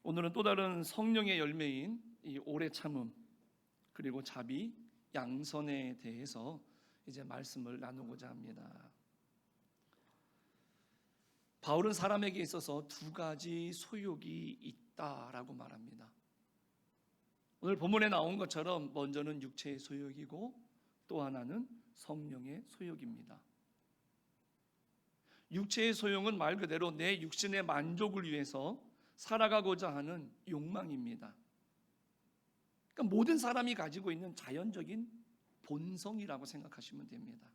오늘은 또 다른 성령의 열매인 이 오래 참음 그리고 자비, 양선에 대해서 이제 말씀을 나누고자 합니다. 바울은 사람에게 있어서 두 가지 소욕이 있다라고 말합니다. 오늘 본문에 나온 것처럼 먼저는 육체의 소욕이고 또 하나는 성령의 소욕입니다. 육체의 소욕은 말 그대로 내 육신의 만족을 위해서 살아가고자 하는 욕망입니다. 그러니까 모든 사람이 가지고 있는 자연적인 본성이라고 생각하시면 됩니다.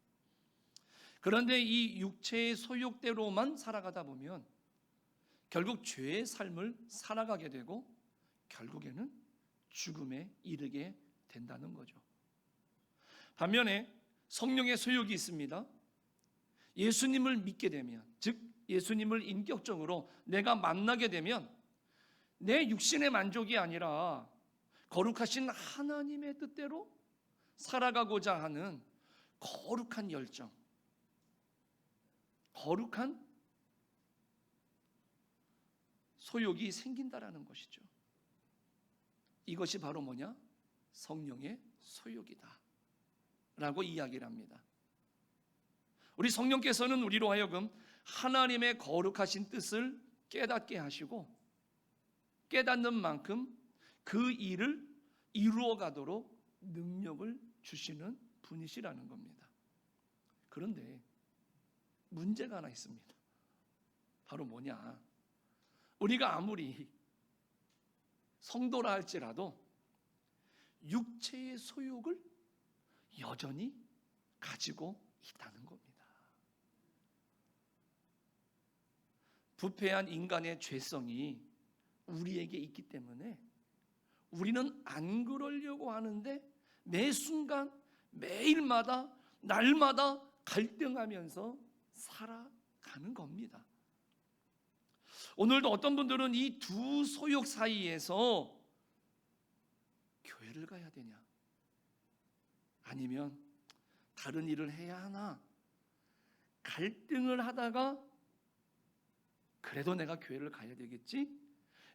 그런데 이 육체의 소욕대로만 살아가다 보면 결국 죄의 삶을 살아가게 되고 결국에는 죽음에 이르게 된다는 거죠. 반면에 성령의 소욕이 있습니다. 예수님을 믿게 되면, 즉 예수님을 인격적으로 내가 만나게 되면 내 육신의 만족이 아니라 거룩하신 하나님의 뜻대로 살아가고자 하는 거룩한 열정, 거룩한 소욕이 생긴다라는 것이죠. 이것이 바로 뭐냐? 성령의 소욕이다 라고 이야기를 합니다. 우리 성령께서는 우리로 하여금 하나님의 거룩하신 뜻을 깨닫게 하시고 깨닫는 만큼 그 일을 이루어 가도록 능력을 주시는 분이시라는 겁니다. 그런데 문제가 하나 있습니다. 바로 뭐냐? 우리가 아무리 성도라 할지라도 육체의 소욕을 여전히 가지고 있다는 겁니다. 부패한 인간의 죄성이 우리에게 있기 때문에 우리는 안 그러려고 하는데 매 순간 매일마다 날마다 갈등하면서 살아가는 겁니다. 오늘도 어떤 분들은 이 두 소욕 사이에서 교회를 가야 되냐? 아니면 다른 일을 해야 하나? 갈등을 하다가 그래도 내가 교회를 가야 되겠지?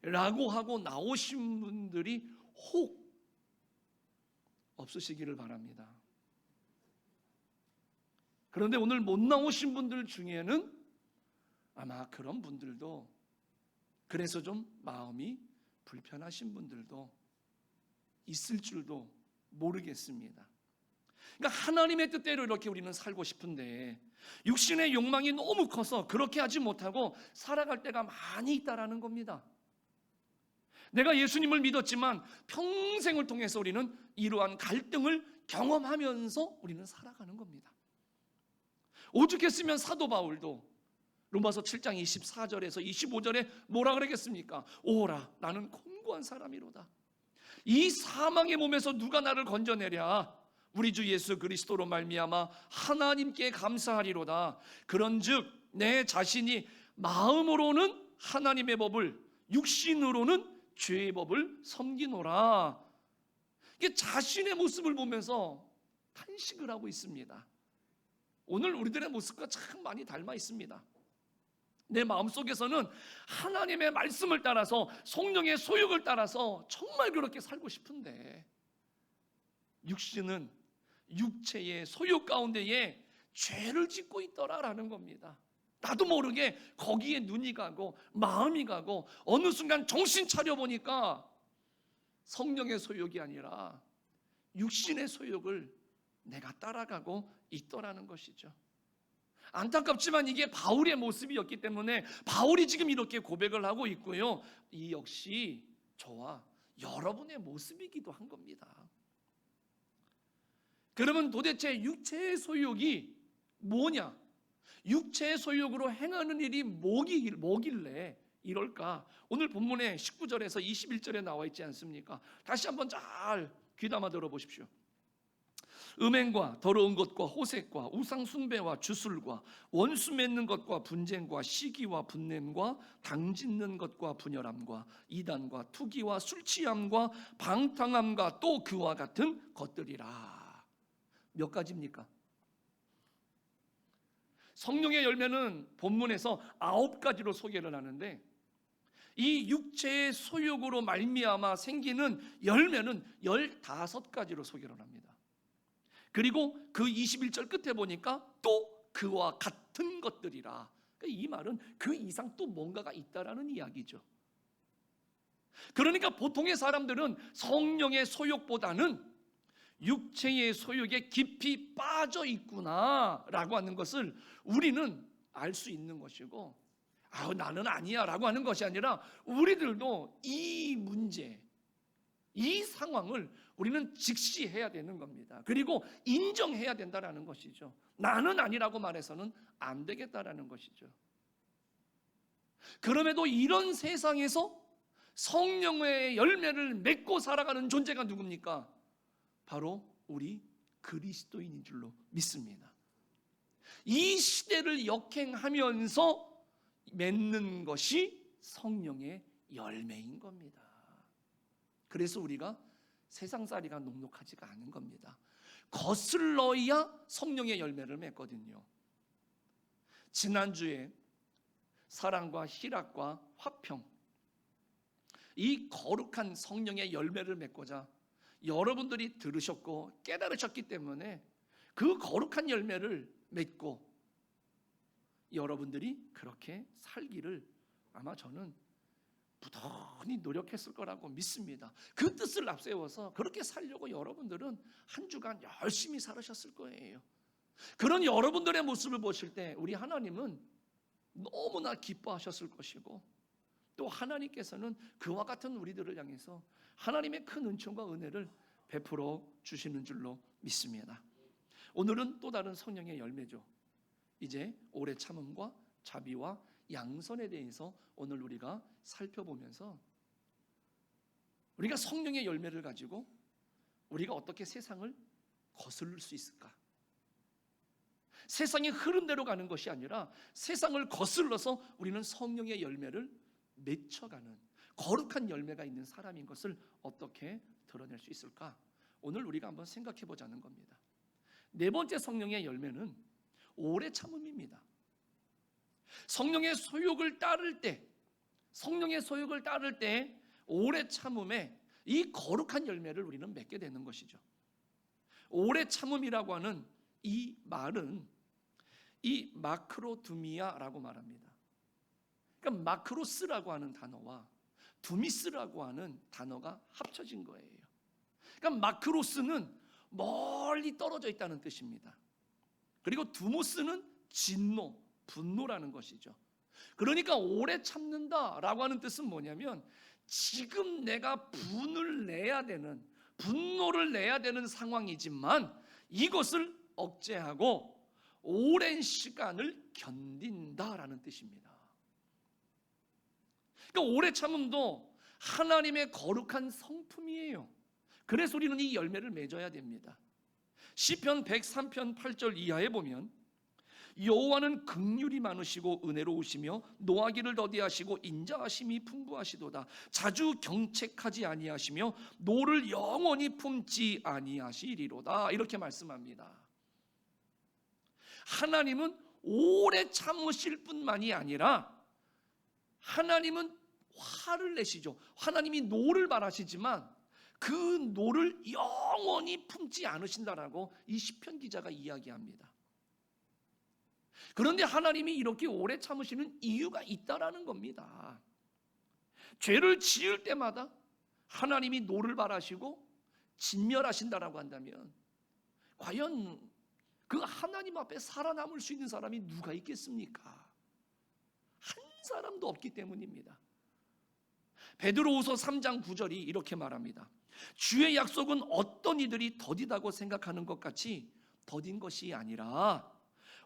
라고 하고 나오신 분들이 혹 없으시기를 바랍니다. 그런데 오늘 못 나오신 분들 중에는 아마 그런 분들도, 그래서 좀 마음이 불편하신 분들도 있을 줄도 모르겠습니다. 그러니까 하나님의 뜻대로 이렇게 우리는 살고 싶은데 육신의 욕망이 너무 커서 그렇게 하지 못하고 살아갈 때가 많이 있다라는 겁니다. 내가 예수님을 믿었지만 평생을 통해서 우리는 이러한 갈등을 경험하면서 우리는 살아가는 겁니다. 오죽했으면 사도 바울도 로마서 7장 24절에서 25절에 뭐라 그러겠습니까? 오라, 나는 곤고한 사람이로다. 이 사망의 몸에서 누가 나를 건져내랴? 우리 주 예수 그리스도로 말미암아 하나님께 감사하리로다. 그런즉 내 자신이 마음으로는 하나님의 법을, 육신으로는 죄의 법을 섬기노라. 이게 자신의 모습을 보면서 탄식을 하고 있습니다. 오늘 우리들의 모습과 참 많이 닮아 있습니다. 내 마음속에서는 하나님의 말씀을 따라서 성령의 소욕을 따라서 정말 그렇게 살고 싶은데 육신은 육체의 소욕 가운데에 죄를 짓고 있더라라는 겁니다. 나도 모르게 거기에 눈이 가고 마음이 가고 어느 순간 정신 차려보니까 성령의 소욕이 아니라 육신의 소욕을 내가 따라가고 있더라는 것이죠. 안타깝지만 이게 바울의 모습이었기 때문에 바울이 지금 이렇게 고백을 하고 있고요. 이 역시 저와 여러분의 모습이기도 한 겁니다. 그러면 도대체 육체의 소욕이 뭐냐? 육체의 소욕으로 행하는 일이 뭐길래 이럴까? 오늘 본문에 19절에서 21절에 나와 있지 않습니까? 다시 한번 잘 귀담아 들어보십시오. 음행과 더러운 것과 호색과 우상 숭배와 주술과 원수 맺는 것과 분쟁과 시기와 분냄과 당짓는 것과 분열함과 이단과 투기와 술 취함과 방탕함과 또 그와 같은 것들이라. 몇 가지입니까? 성령의 열매는 본문에서 9가지로 소개를 하는데 이 육체의 소욕으로 말미암아 생기는 열매는 15가지로 소개를 합니다. 그리고 그 21절 끝에 보니까 또 그와 같은 것들이라. 그러니까 이 말은 그 이상 또 뭔가가 있다라는 이야기죠. 그러니까 보통의 사람들은 성령의 소욕보다는 육체의 소욕에 깊이 빠져 있구나라고 하는 것을 우리는 알 수 있는 것이고, 나는 아니야라고 하는 것이 아니라 우리들도 이 문제, 이 상황을 우리는 직시해야 되는 겁니다. 그리고 인정해야 된다라는 것이죠. 나는 아니라고 말해서는 안 되겠다라는 것이죠. 그럼에도 이런 세상에서 성령의 열매를 맺고 살아가는 존재가 누굽니까? 바로 우리 그리스도인인 줄로 믿습니다. 이 시대를 역행하면서 맺는 것이 성령의 열매인 겁니다. 그래서 우리가 세상살이가 녹록하지가 않은 겁니다. 거슬러야 성령의 열매를 맺거든요. 지난주에 사랑과 희락과 화평, 이 거룩한 성령의 열매를 맺고자 여러분들이 들으셨고 깨달으셨기 때문에 그 거룩한 열매를 맺고 여러분들이 그렇게 살기를 아마 저는 부단히 노력했을 거라고 믿습니다. 그 뜻을 앞세워서 그렇게 살려고 여러분들은 한 주간 열심히 살으셨을 거예요. 그런 여러분들의 모습을 보실 때 우리 하나님은 너무나 기뻐하셨을 것이고, 또 하나님께서는 그와 같은 우리들을 향해서 하나님의 큰 은총과 은혜를 베풀어 주시는 줄로 믿습니다. 오늘은 또 다른 성령의 열매죠. 이제 오래 참음과 자비와 양선에 대해서 오늘 우리가 살펴보면서 우리가 성령의 열매를 가지고 우리가 어떻게 세상을 거스를 수 있을까? 세상의 흐름대로 가는 것이 아니라 세상을 거슬러서 우리는 성령의 열매를 맺혀가는 거룩한 열매가 있는 사람인 것을 어떻게 드러낼 수 있을까? 오늘 우리가 한번 생각해 보자는 겁니다. 네 번째 성령의 열매는 오래 참음입니다. 성령의 소욕을 따를 때 오래 참음에 이 거룩한 열매를 우리는 맺게 되는 것이죠. 오래 참음이라고 하는 이 말은 이 마크로두미아라고 말합니다. 그러니까 마크로스라고 하는 단어와 두미스라고 하는 단어가 합쳐진 거예요. 그러니까 마크로스는 멀리 떨어져 있다는 뜻입니다. 그리고 두모스는 진노, 분노라는 것이죠. 그러니까 오래 참는다라고 하는 뜻은 뭐냐면 지금 내가 분노를 내야 되는 상황이지만 이것을 억제하고 오랜 시간을 견딘다라는 뜻입니다. 그러니까 오래 참음도 하나님의 거룩한 성품이에요. 그래서 우리는 이 열매를 맺어야 됩니다. 시편 103편 8절 이하에 보면 여호와는 긍휼이 많으시고 은혜로우시며 노하기를 더디하시고 인자하심이 풍부하시도다. 자주 경책하지 아니하시며 노를 영원히 품지 아니하시리로다. 이렇게 말씀합니다. 하나님은 오래 참으실 뿐만이 아니라 하나님은 화를 내시죠. 하나님이 노를 바라시지만 그 노를 영원히 품지 않으신다라고 이 시편 기자가 이야기합니다. 그런데 하나님이 이렇게 오래 참으시는 이유가 있다라는 겁니다. 죄를 지을 때마다 하나님이 노를 바라시고 진멸하신다라고 한다면 과연 그 하나님 앞에 살아남을 수 있는 사람이 누가 있겠습니까? 한 사람도 없기 때문입니다. 베드로후서 3장 9절이 이렇게 말합니다. 주의 약속은 어떤 이들이 더디다고 생각하는 것 같이 더딘 것이 아니라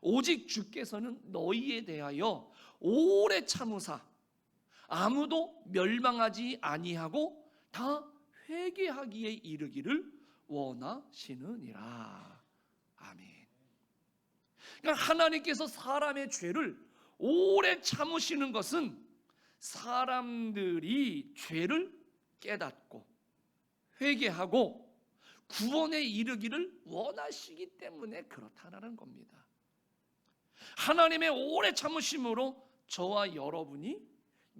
오직 주께서는 너희에 대하여 오래 참으사 아무도 멸망하지 아니하고 다 회개하기에 이르기를 원하시느니라. 아멘. 그러니까 하나님께서 사람의 죄를 오래 참으시는 것은 사람들이 죄를 깨닫고 회개하고 구원에 이르기를 원하시기 때문에 그렇다는 겁니다. 하나님의 오래 참으심으로 저와 여러분이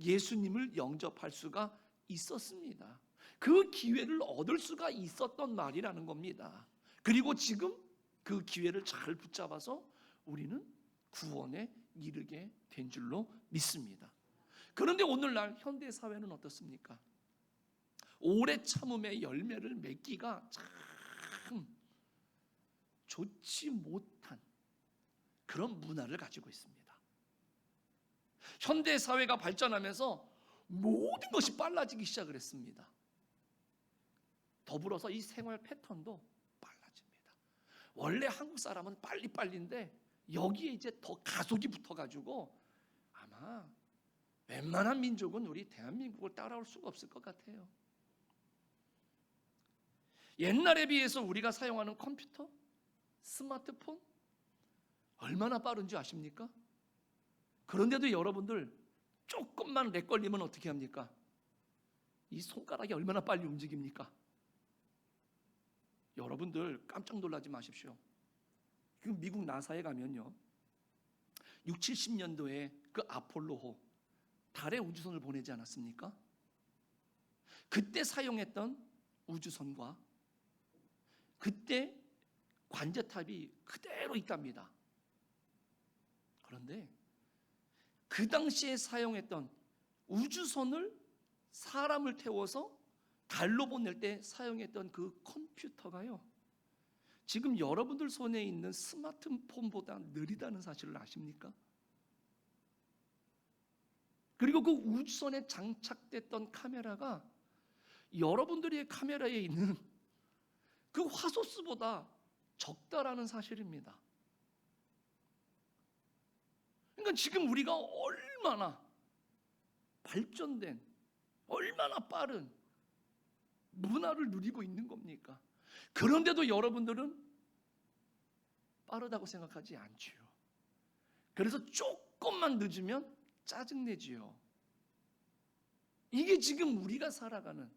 예수님을 영접할 수가 있었습니다. 그 기회를 얻을 수가 있었던 말이라는 겁니다. 그리고 지금 그 기회를 잘 붙잡아서 우리는 구원에 이르게 된 줄로 믿습니다. 그런데 오늘날 현대 사회는 어떻습니까? 오래 참음의 열매를 맺기가 참 좋지 못한 그런 문화를 가지고 있습니다. 현대 사회가 발전하면서 모든 것이 빨라지기 시작을 했습니다. 더불어서 이 생활 패턴도 빨라집니다. 원래 한국 사람은 빨리빨리인데 여기에 이제 더 가속이 붙어가지고 아마 웬만한 민족은 우리 대한민국을 따라올 수가 없을 것 같아요. 옛날에 비해서 우리가 사용하는 컴퓨터, 스마트폰 얼마나 빠른지 아십니까? 그런데도 여러분들 조금만 렉 걸리면 어떻게 합니까? 이 손가락이 얼마나 빨리 움직입니까? 여러분들 깜짝 놀라지 마십시오. 그 미국 나사에 가면요, 6, 70년도에 그 아폴로호 달에 우주선을 보내지 않았습니까? 그때 사용했던 우주선과 그때 관제탑이 그대로 있답니다. 그런데 그 당시에 사용했던 우주선을 사람을 태워서 달로 보낼 때 사용했던 그 컴퓨터가요, 지금 여러분들 손에 있는 스마트폰보다 느리다는 사실을 아십니까? 그리고 그 우주선에 장착됐던 카메라가 여러분들의 카메라에 있는 그 화소수보다 적다라는 사실입니다. 그러니까 지금 우리가 얼마나 발전된, 얼마나 빠른 문화를 누리고 있는 겁니까? 그런데도 여러분들은 빠르다고 생각하지 않지요. 그래서 조금만 늦으면 짜증내지요. 이게 지금 우리가 살아가는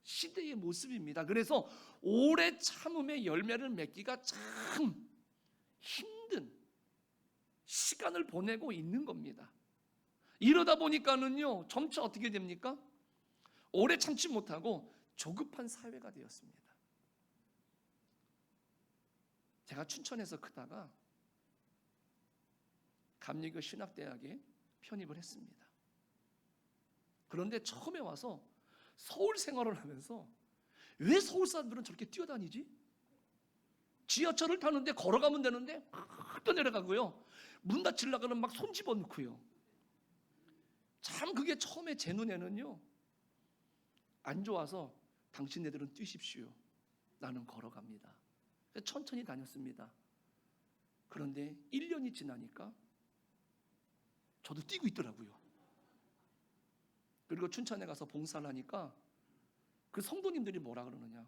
시대의 모습입니다. 그래서 오래 참음의 열매를 맺기가 참 힘든 시간을 보내고 있는 겁니다. 이러다 보니까는요, 점차 어떻게 됩니까? 오래 참지 못하고 조급한 사회가 되었습니다. 제가 춘천에서 크다가 감리교 신학대학에 편입을 했습니다. 그런데 처음에 와서 서울 생활을 하면서 왜 서울 사람들은 저렇게 뛰어다니지? 지하철을 타는데 걸어가면 되는데 막 떠내려가고요, 문 닫히려고는 막 손 집어넣고요. 참 그게 처음에 제 눈에는요, 안 좋아서 당신네들은 뛰십시오, 나는 걸어갑니다. 천천히 다녔습니다. 그런데 1년이 지나니까 저도 뛰고 있더라고요. 그리고 춘천에 가서 봉사를 하니까 그 성도님들이 뭐라 그러느냐,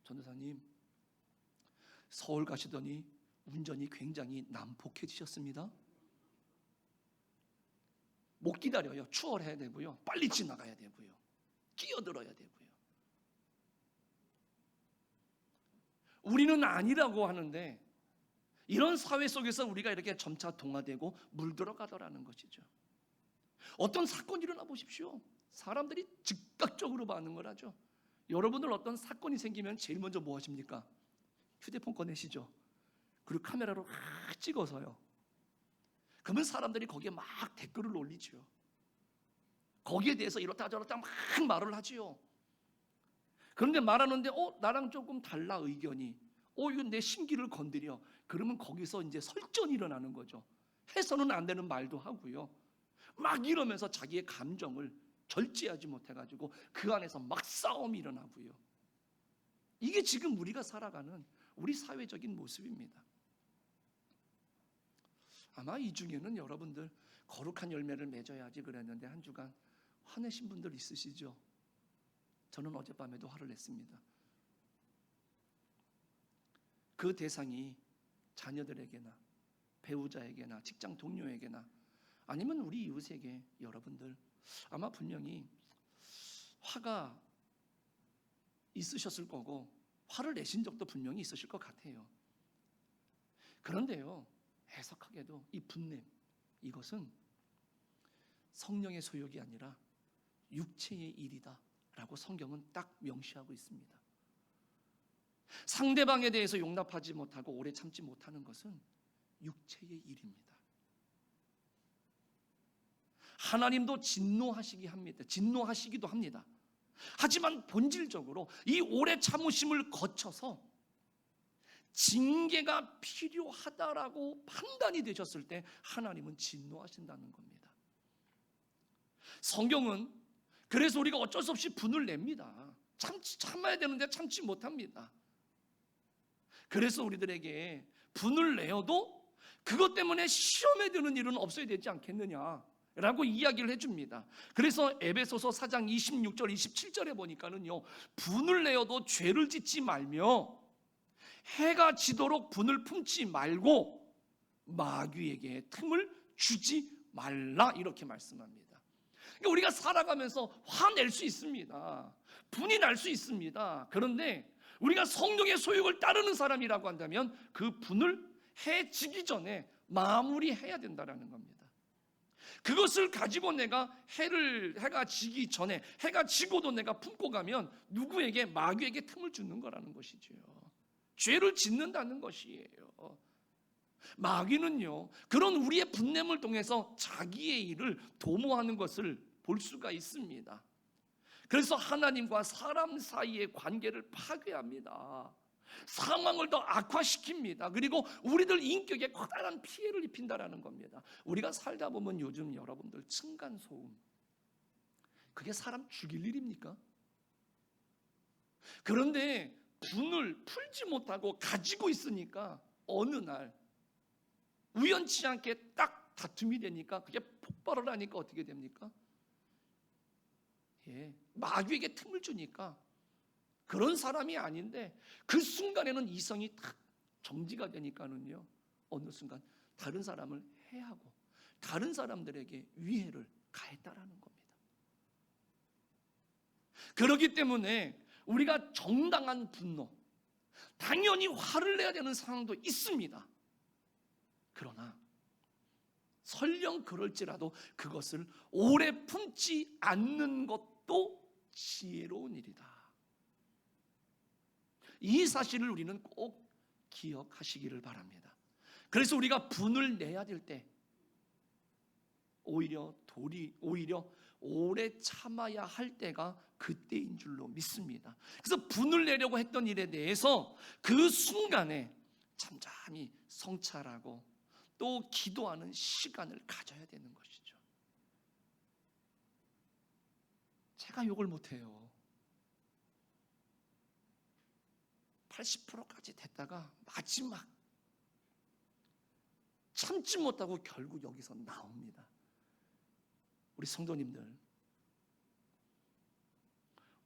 전도사님 서울 가시더니 운전이 굉장히 난폭해지셨습니다. 못 기다려요. 추월해야 되고요, 빨리 지나가야 되고요, 끼어들어야 되고요. 우리는 아니라고 하는데 이런 사회 속에서 우리가 이렇게 점차 동화되고 물들어가더라는 것이죠. 어떤 사건이 일어나 보십시오. 사람들이 즉각적으로 반응을 하죠. 여러분들 어떤 사건이 생기면 제일 먼저 뭐 하십니까? 휴대폰 꺼내시죠. 그리고 카메라로 막 찍어서요. 그러면 사람들이 거기에 막 댓글을 올리죠. 거기에 대해서 이렇다 저렇다 막 말을 하지요. 그런데 말하는데 나랑 조금 달라 의견이, 이건 내 심기를 건드려. 그러면 거기서 이제 설전이 일어나는 거죠. 해서는 안 되는 말도 하고요. 막 이러면서 자기의 감정을 절제하지 못해가지고 그 안에서 막 싸움이 일어나고요. 이게 지금 우리가 살아가는 우리 사회적인 모습입니다. 아마 이 중에는 여러분들 거룩한 열매를 맺어야지 그랬는데 한 주간 화내신 분들 있으시죠? 저는 어젯밤에도 화를 냈습니다. 그 대상이 자녀들에게나 배우자에게나 직장 동료에게나 아니면 우리 이웃에게 여러분들 아마 분명히 화가 있으셨을 거고 화를 내신 적도 분명히 있으실 것 같아요. 그런데요, 해석하게도 이 분냄, 이것은 성령의 소욕이 아니라 육체의 일이다 라고 성경은 딱 명시하고 있습니다. 상대방에 대해서 용납하지 못하고 오래 참지 못하는 것은 육체의 일입니다. 하나님도 진노하시기도 합니다. 하지만 본질적으로 이 오래 참으심을 거쳐서 징계가 필요하다라고 판단이 되셨을 때 하나님은 진노하신다는 겁니다. 성경은 그래서 우리가 어쩔 수 없이 분을 냅니다. 참아야 되는데 참지 못합니다. 그래서 우리들에게 분을 내어도 그것 때문에 시험에 드는 일은 없어야 되지 않겠느냐라고 이야기를 해줍니다. 그래서 에베소서 4장 26절 27절에 보니까는요, 분을 내어도 죄를 짓지 말며 해가 지도록 분을 품지 말고 마귀에게 틈을 주지 말라, 이렇게 말씀합니다. 그러니까 우리가 살아가면서 화낼 수 있습니다. 분이 날 수 있습니다. 그런데 우리가 성령의 소욕을 따르는 사람이라고 한다면 그 분을 해지기 전에 마무리해야 된다는 겁니다. 그것을 가지고 내가 해가 지기 전에, 해가 지고도 내가 품고 가면 누구에게, 마귀에게 틈을 주는 거라는 것이죠. 죄를 짓는다는 것이에요. 마귀는요, 그런 우리의 분냄을 통해서 자기의 일을 도모하는 것을 볼 수가 있습니다. 그래서 하나님과 사람 사이의 관계를 파괴합니다. 상황을 더 악화시킵니다. 그리고 우리들 인격에 커다란 피해를 입힌다라는 겁니다. 우리가 살다 보면 요즘 여러분들 층간소음, 그게 사람 죽일 일입니까? 그런데 분을 풀지 못하고 가지고 있으니까 어느 날 우연치 않게 딱 다툼이 되니까 그게 폭발을 하니까 어떻게 됩니까? 마귀에게 틈을 주니까 그런 사람이 아닌데 그 순간에는 이성이 탁 정지가 되니까는요, 어느 순간 다른 사람을 해하고 다른 사람들에게 위해를 가했다라는 겁니다. 그렇기 때문에 우리가 정당한 분노, 당연히 화를 내야 되는 상황도 있습니다. 그러나 설령 그럴지라도 그것을 오래 품지 않는 것도 지혜로운 일이다. 이 사실을 우리는 꼭 기억하시기를 바랍니다. 그래서 우리가 분을 내야 될 때 오히려 오래 참아야 할 때가 그때인 줄로 믿습니다. 그래서 분을 내려고 했던 일에 대해서 그 순간에 잠잠히 성찰하고 또 기도하는 시간을 가져야 되는 것이죠. 제가 욕을 못해요. 80%까지 됐다가 마지막 참지 못하고 결국 여기서 나옵니다. 우리 성도님들,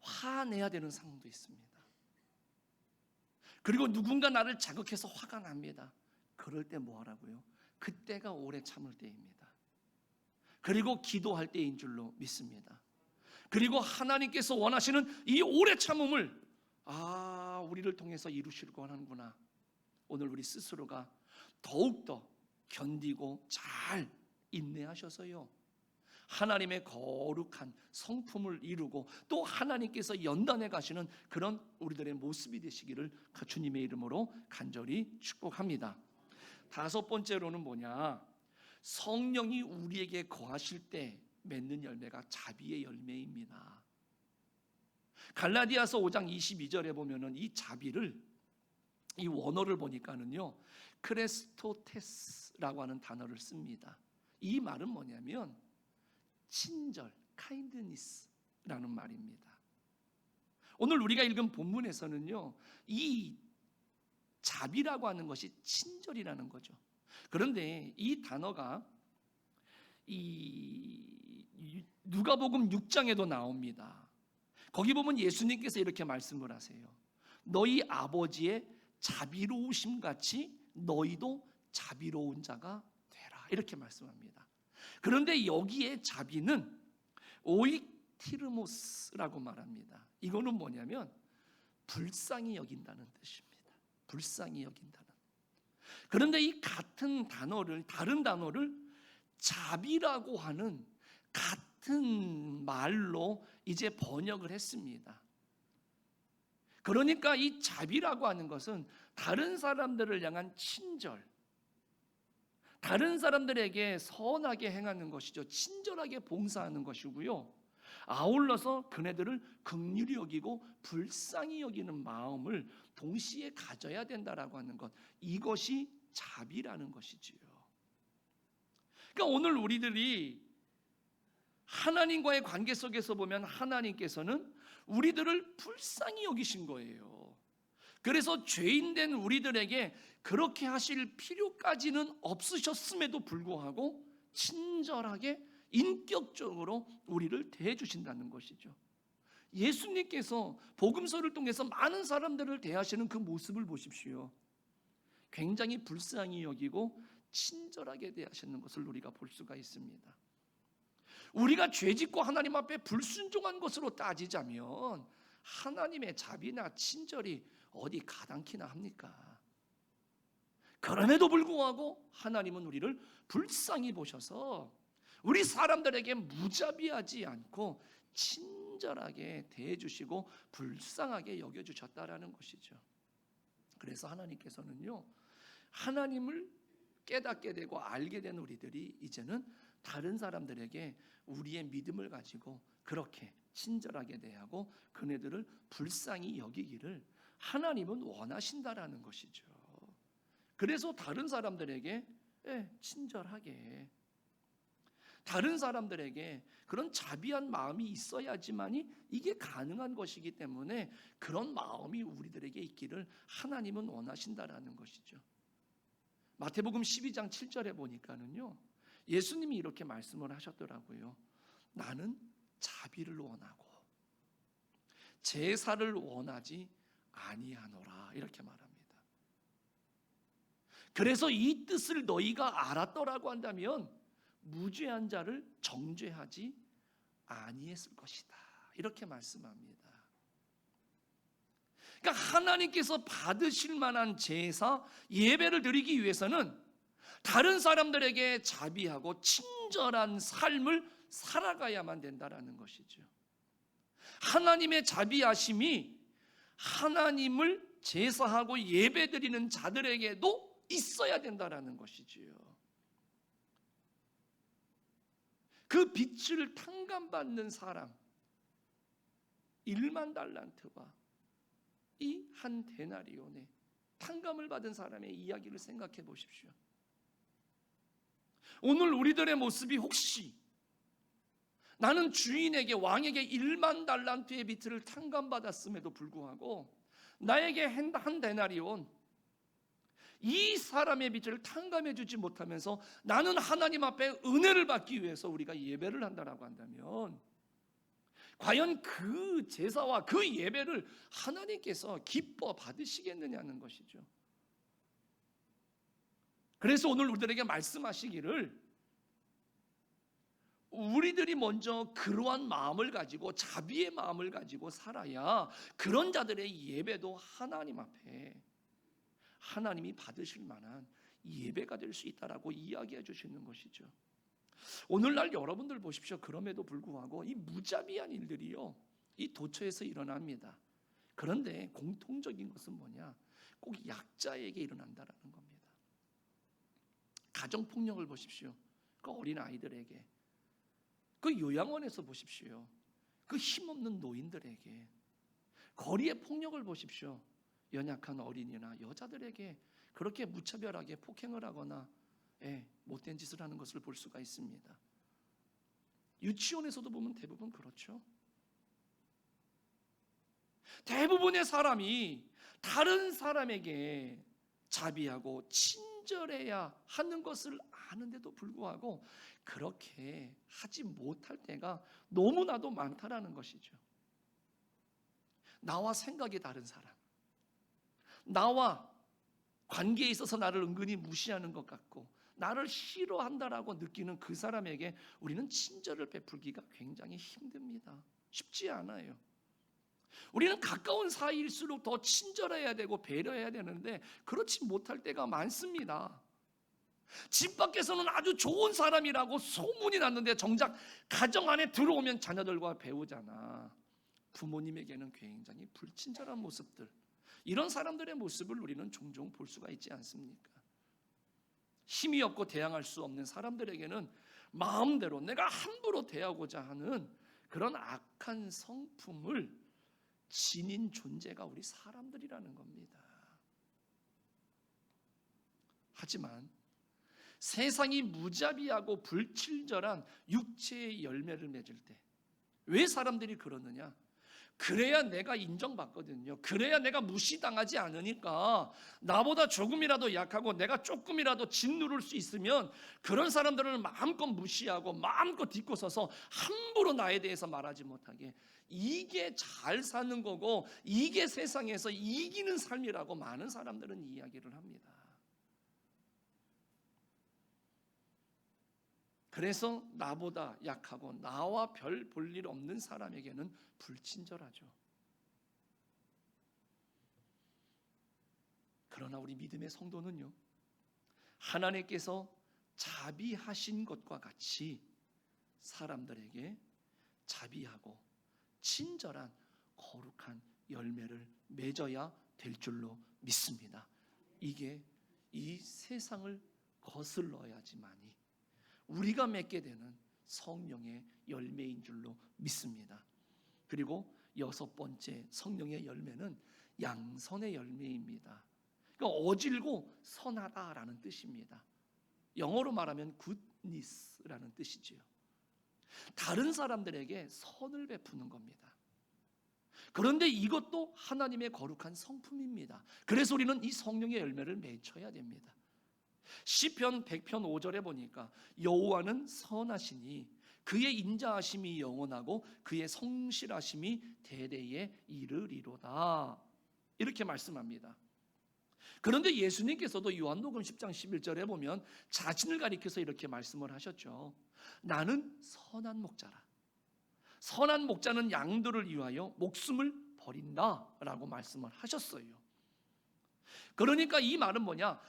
화내야 되는 상황도 있습니다. 그리고 누군가 나를 자극해서 화가 납니다. 그럴 때 뭐 하라고요? 그때가 오래 참을 때입니다. 그리고 기도할 때인 줄로 믿습니다. 그리고 하나님께서 원하시는 이 오래 참음을 우리를 통해서 이루시려고 하는구나. 오늘 우리 스스로가 더욱더 견디고 잘 인내하셔서요, 하나님의 거룩한 성품을 이루고 또 하나님께서 연단해 가시는 그런 우리들의 모습이 되시기를 주님의 이름으로 간절히 축복합니다. 다섯 번째로는 뭐냐? 성령이 우리에게 거하실 때 맺는 열매가 자비의 열매입니다. 갈라디아서 5장 22절에 보면은 이 자비를, 이 원어를 보니까는요, 크레스토테스라고 하는 단어를 씁니다. 이 말은 뭐냐면 친절, kindness라는 말입니다. 오늘 우리가 읽은 본문에서는요, 이 자비라고 하는 것이 친절이라는 거죠. 그런데 이 단어가 이 누가복음 6장에도 나옵니다. 거기 보면 예수님께서 이렇게 말씀을 하세요. 너희 아버지의 자비로우심 같이 너희도 자비로운 자가 되라, 이렇게 말씀합니다. 그런데 여기에 자비는 오이티르모스라고 말합니다. 이거는 뭐냐면 불쌍히 여긴다는 뜻입니다. 불쌍히 여긴다는. 그런데 이 같은 단어를, 다른 단어를 자비라고 하는 같은 말로 이제 번역을 했습니다. 그러니까 이 자비라고 하는 것은 다른 사람들을 향한 친절, 다른 사람들에게 선하게 행하는 것이죠. 친절하게 봉사하는 것이고요. 아울러서 그네들을 긍휼히 여기고 불쌍히 여기는 마음을 동시에 가져야 된다라고 하는 것, 이것이 자비라는 것이지요. 그러니까 오늘 우리들이 하나님과의 관계 속에서 보면 하나님께서는 우리들을 불쌍히 여기신 거예요. 그래서 죄인된 우리들에게 그렇게 하실 필요까지는 없으셨음에도 불구하고 친절하게 인격적으로 우리를 대해 주신다는 것이죠. 예수님께서 복음서를 통해서 많은 사람들을 대하시는 그 모습을 보십시오. 굉장히 불쌍히 여기고 친절하게 대하시는 것을 우리가 볼 수가 있습니다. 우리가 죄짓고 하나님 앞에 불순종한 것으로 따지자면 하나님의 자비나 친절이 어디 가당키나 합니까? 그럼에도 불구하고 하나님은 우리를 불쌍히 보셔서 우리 사람들에게 무자비하지 않고 친절하게 대해주시고 불쌍하게 여겨주셨다라는 것이죠. 그래서 하나님께서는요, 하나님을 깨닫게 되고 알게 된 우리들이 이제는 다른 사람들에게 우리의 믿음을 가지고 그렇게 친절하게 대하고 그네들을 불쌍히 여기기를 하나님은 원하신다라는 것이죠. 그래서 다른 사람들에게 친절하게, 다른 사람들에게 그런 자비한 마음이 있어야지만이 이게 가능한 것이기 때문에 그런 마음이 우리들에게 있기를 하나님은 원하신다라는 것이죠. 마태복음 12장 7절에 보니까는요, 예수님이 이렇게 말씀을 하셨더라고요. 나는 자비를 원하고 제사를 원하지 아니하노라, 이렇게 말합니다. 그래서 이 뜻을 너희가 알았더라고 한다면 무죄한 자를 정죄하지 아니했을 것이다, 이렇게 말씀합니다. 그러니까 하나님께서 받으실 만한 제사, 예배를 드리기 위해서는 다른 사람들에게 자비하고 친절한 삶을 살아가야만 된다라는 것이죠. 하나님의 자비하심이 하나님을 제사하고 예배드리는 자들에게도 있어야 된다라는 것이지요. 그 빛을 탕감받는 사람 1만 달란트와 이 한 데나리온의 탕감을 받은 사람의 이야기를 생각해 보십시오. 오늘 우리들의 모습이 혹시 나는 주인에게, 왕에게 1만 달란트의 빛을 탕감받았음에도 불구하고 나에게 한 데나리온, 이 사람의 빛을 탕감해 주지 못하면서 나는 하나님 앞에 은혜를 받기 위해서 우리가 예배를 한다라고 한다면 과연 그 제사와 그 예배를 하나님께서 기뻐 받으시겠느냐는 것이죠. 그래서 오늘 우리들에게 말씀하시기를 우리들이 먼저 그러한 마음을 가지고 자비의 마음을 가지고 살아야 그런 자들의 예배도 하나님 앞에 하나님이 받으실 만한 예배가 될 수 있다라고 이야기해 주시는 것이죠. 오늘날 여러분들 보십시오. 그럼에도 불구하고 이 무자비한 일들이요, 이 도처에서 일어납니다. 그런데 공통적인 것은 뭐냐? 꼭 약자에게 일어난다라는 겁니다. 가정폭력을 보십시오. 그 어린 아이들에게, 그 요양원에서 보십시오. 그 힘없는 노인들에게, 거리의 폭력을 보십시오. 연약한 어린이나 여자들에게 그렇게 무차별하게 폭행을 하거나 못된 짓을 하는 것을 볼 수가 있습니다. 유치원에서도 보면 대부분 그렇죠. 대부분의 사람이 다른 사람에게 자비하고 친절해야 하는 것을 아는데도 불구하고 그렇게 하지 못할 때가 너무나도 많다라는 것이죠. 나와 생각이 다른 사람, 나와 관계에 있어서 나를 은근히 무시하는 것 같고 나를 싫어한다라고 느끼는 그 사람에게 우리는 친절을 베풀기가 굉장히 힘듭니다. 쉽지 않아요. 우리는 가까운 사이일수록 더 친절해야 되고 배려해야 되는데 그렇지 못할 때가 많습니다. 집 밖에서는 아주 좋은 사람이라고 소문이 났는데 정작 가정 안에 들어오면 자녀들과 배우자나 부모님에게는 굉장히 불친절한 모습들, 이런 사람들의 모습을 우리는 종종 볼 수가 있지 않습니까? 힘이 없고 대항할 수 없는 사람들에게는 마음대로 내가 함부로 대하고자 하는 그런 악한 성품을 지닌 존재가 우리 사람들이라는 겁니다. 하지만 세상이 무자비하고 불친절한 육체의 열매를 맺을 때 왜 사람들이 그러느냐? 그래야 내가 인정받거든요. 그래야 내가 무시당하지 않으니까, 나보다 조금이라도 약하고 내가 조금이라도 짓누를 수 있으면 그런 사람들을 마음껏 무시하고 마음껏 딛고 서서 함부로 나에 대해서 말하지 못하게, 이게 잘 사는 거고 이게 세상에서 이기는 삶이라고 많은 사람들은 이야기를 합니다. 그래서 나보다 약하고 나와 별 볼 일 없는 사람에게는 불친절하죠. 그러나 우리 믿음의 성도는요, 하나님께서 자비하신 것과 같이 사람들에게 자비하고 친절한 거룩한 열매를 맺어야 될 줄로 믿습니다. 이게 이 세상을 거슬러야지만이 우리가 맺게 되는 성령의 열매인 줄로 믿습니다. 그리고 여섯 번째 성령의 열매는 양선의 열매입니다. 그러니까 어질고 선하다라는 뜻입니다. 영어로 말하면 goodness라는 뜻이지요. 다른 사람들에게 선을 베푸는 겁니다. 그런데 이것도 하나님의 거룩한 성품입니다. 그래서 우리는 이 성령의 열매를 맺어야 됩니다. 시편 100편 5절에 보니까 여호와는 선하시니 그의 인자하심이 영원하고 그의 성실하심이 대대에 이르리로다, 이렇게 말씀합니다. 그런데 예수님께서도 요한복음 10장 11절에 보면 자신을 가리켜서 이렇게 말씀을 하셨죠. 나는 선한 목자라. 선한 목자는 양들을 위하여 목숨을 버린다라고 말씀을 하셨어요. 그러니까 이 말은 뭐냐?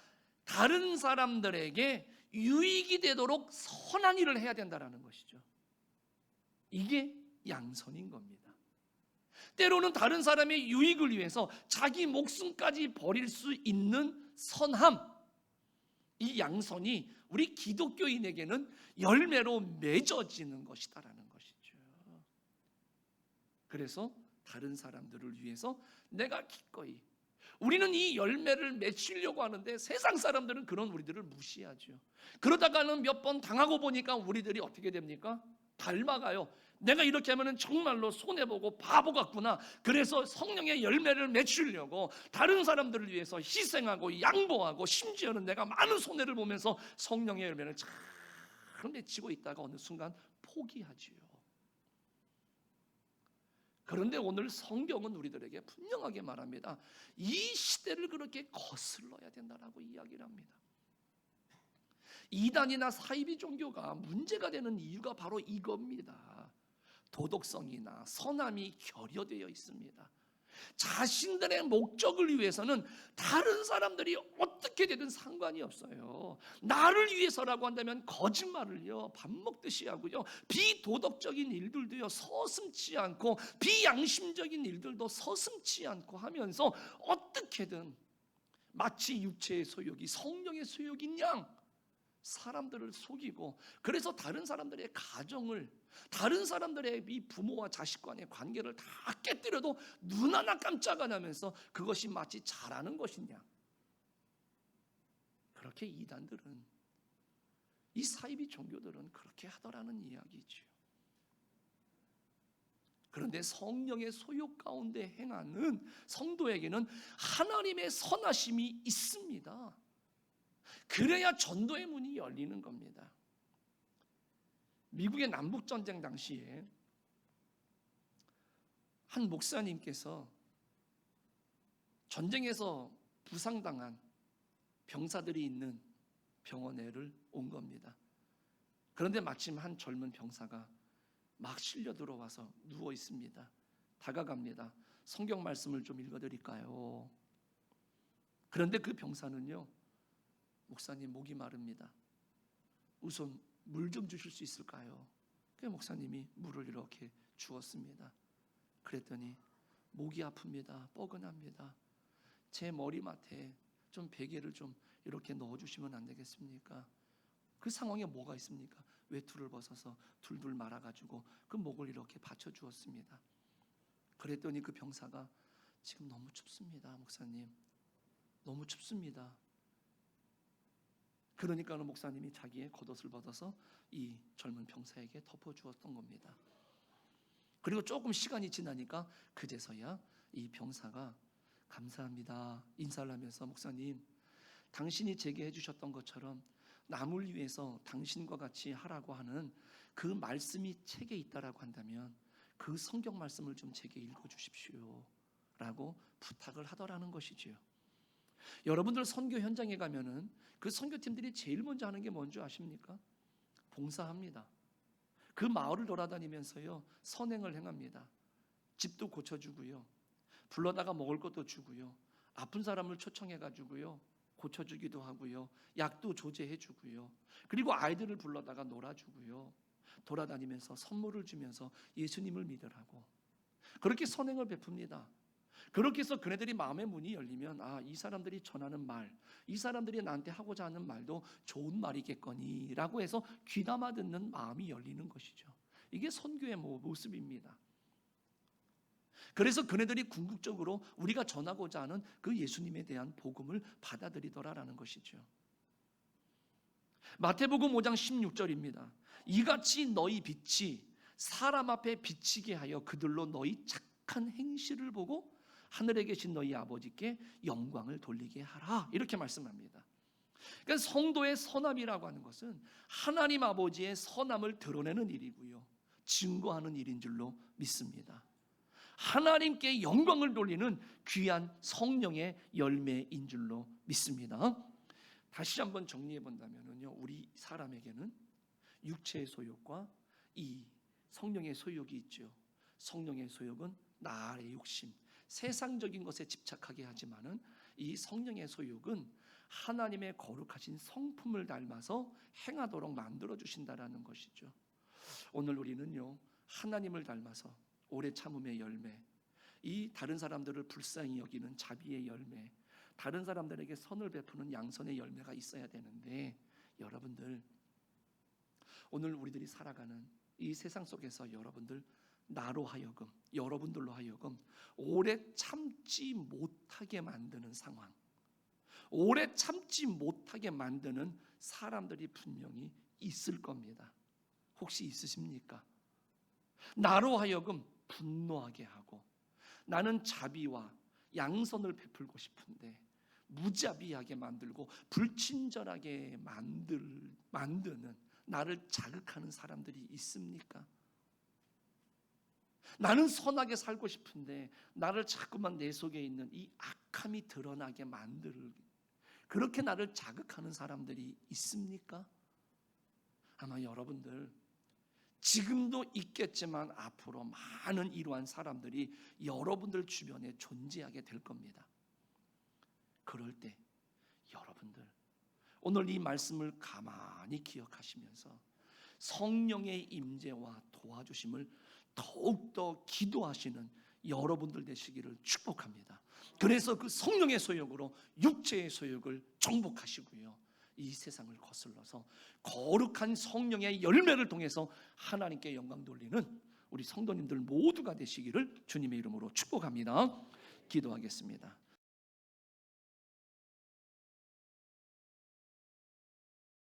다른 사람들에게 유익이 되도록 선한 일을 해야 된다는 것이죠. 이게 양선인 겁니다. 때로는 다른 사람의 유익을 위해서 자기 목숨까지 버릴 수 있는 선함, 이 양선이 우리 기독교인에게는 열매로 맺어지는 것이다라는 것이죠. 그래서 다른 사람들을 위해서 내가 기꺼이, 우리는 이 열매를 맺으려고 하는데 세상 사람들은 그런 우리들을 무시하죠. 그러다가는 몇 번 당하고 보니까 우리들이 어떻게 됩니까? 닮아가요. 내가 이렇게 하면 정말로 손해보고 바보 같구나. 그래서 성령의 열매를 맺으려고 다른 사람들을 위해서 희생하고 양보하고, 심지어는 내가 많은 손해를 보면서 성령의 열매를 잘 맺히고 있다가 어느 순간 포기하지요. 그런데 오늘 성경은 우리들에게 분명하게 말합니다. 이 시대를 그렇게 거슬러야 된다라고 이야기를 합니다. 이단이나 사이비 종교가 문제가 되는 이유가 바로 이겁니다. 도덕성이나 선함이 결여되어 있습니다. 자신들의 목적을 위해서는 다른 사람들이 어떻게 되든 상관이 없어요. 나를 위해서라고 한다면 거짓말을요 밥 먹듯이 하고요, 비도덕적인 일들도요 서슴지 않고, 비양심적인 일들도 서슴지 않고 하면서 어떻게든 마치 육체의 소욕이 성령의 소욕인 양 사람들을 속이고, 그래서 다른 사람들의 가정을, 다른 사람들의 이 부모와 자식 간의 관계를 다 깨뜨려도 눈 하나 깜짝 안 하면서 그것이 마치 잘하는 것이냐, 그렇게 이단들은, 이 사이비 종교들은 그렇게 하더라는 이야기죠. 그런데 성령의 소욕 가운데 행하는 성도에게는 하나님의 선하심이 있습니다. 그래야 전도의 문이 열리는 겁니다. 미국의 남북전쟁 당시에 한 목사님께서 전쟁에서 부상당한 병사들이 있는 병원에를 온 겁니다. 그런데 마침 한 젊은 병사가 막 실려 들어와서 누워 있습니다. 다가갑니다. 성경 말씀을 좀 읽어드릴까요? 그런데 그 병사는요, 목사님 목이 마릅니다. 우선 물 좀 주실 수 있을까요? 그 목사님이 물을 이렇게 주었습니다. 그랬더니 목이 아픕니다. 뻐근합니다. 제 머리맡에 좀 베개를 좀 이렇게 넣어주시면 안 되겠습니까? 그 상황에 뭐가 있습니까? 외투를 벗어서 둘둘 말아가지고 그 목을 이렇게 받쳐주었습니다. 그랬더니 그 병사가 지금 너무 춥습니다, 목사님. 너무 춥습니다. 그러니까 목사님이 자기의 겉옷을 벗어서 이 젊은 병사에게 덮어주었던 겁니다. 그리고 조금 시간이 지나니까 그제서야 이 병사가 감사합니다 인사를 하면서, 목사님, 당신이 제게 해주셨던 것처럼 남을 위해서 당신과 같이 하라고 하는 그 말씀이 책에 있다라고 한다면 그 성경 말씀을 좀 제게 읽어주십시오 라고 부탁을 하더라는 것이지요. 여러분들 선교 현장에 가면은 그 선교팀들이 제일 먼저 하는 게 뭔지 아십니까? 봉사합니다. 그 마을을 돌아다니면서요, 선행을 행합니다. 집도 고쳐주고요, 불러다가 먹을 것도 주고요, 아픈 사람을 초청해가지고요 고쳐주기도 하고요, 약도 조제해주고요, 그리고 아이들을 불러다가 놀아주고요, 돌아다니면서 선물을 주면서 예수님을 믿으라고 그렇게 선행을 베풉니다. 그렇게 해서 그네들이 마음의 문이 열리면, 아, 이 사람들이 전하는 말, 이 사람들이 나한테 하고자 하는 말도 좋은 말이겠거니 라고 해서 귀담아 듣는 마음이 열리는 것이죠. 이게 선교의 모습입니다. 그래서 그네들이 궁극적으로 우리가 전하고자 하는 그 예수님에 대한 복음을 받아들이더라라는 것이죠. 마태복음 5장 16절입니다. 이같이 너희 빛이 사람 앞에 비치게 하여 그들로 너희 착한 행실을 보고 하늘에 계신 너희 아버지께 영광을 돌리게 하라, 이렇게 말씀합니다. 그러니까 성도의 선함이라고 하는 것은 하나님 아버지의 선함을 드러내는 일이고요, 증거하는 일인 줄로 믿습니다. 하나님께 영광을 돌리는 귀한 성령의 열매인 줄로 믿습니다. 다시 한번 정리해 본다면요, 우리 사람에게는 육체의 소욕과 이 성령의 소욕이 있죠. 성령의 소욕은 나의 욕심, 세상적인 것에 집착하게 하지만은 이 성령의 소욕은 하나님의 거룩하신 성품을 닮아서 행하도록 만들어 주신다라는 것이죠. 오늘 우리는요, 하나님을 닮아서 오래 참음의 열매, 이 다른 사람들을 불쌍히 여기는 자비의 열매, 다른 사람들에게 선을 베푸는 양선의 열매가 있어야 되는데, 여러분들 오늘 우리들이 살아가는 이 세상 속에서 여러분들로 하여금 오래 참지 못하게 만드는 상황, 오래 참지 못하게 만드는 사람들이 분명히 있을 겁니다. 혹시 있으십니까? 나로 하여금 분노하게 하고, 나는 자비와 양선을 베풀고 싶은데 무자비하게 만들고 불친절하게 만드는, 나를 자극하는 사람들이 있습니까? 나는 선하게 살고 싶은데 나를 자꾸만 내 속에 있는 이 악함이 드러나게 그렇게 나를 자극하는 사람들이 있습니까? 아마 여러분들 지금도 있겠지만 앞으로 많은 이러한 사람들이 여러분들 주변에 존재하게 될 겁니다. 그럴 때 여러분들 오늘 이 말씀을 가만히 기억하시면서 성령의 임재와 도와주심을 더욱더 기도하시는 여러분들 되시기를 축복합니다. 그래서 그 성령의 소욕으로 육체의 소욕을 정복하시고요, 이 세상을 거슬러서 거룩한 성령의 열매를 통해서 하나님께 영광 돌리는 우리 성도님들 모두가 되시기를 주님의 이름으로 축복합니다. 기도하겠습니다.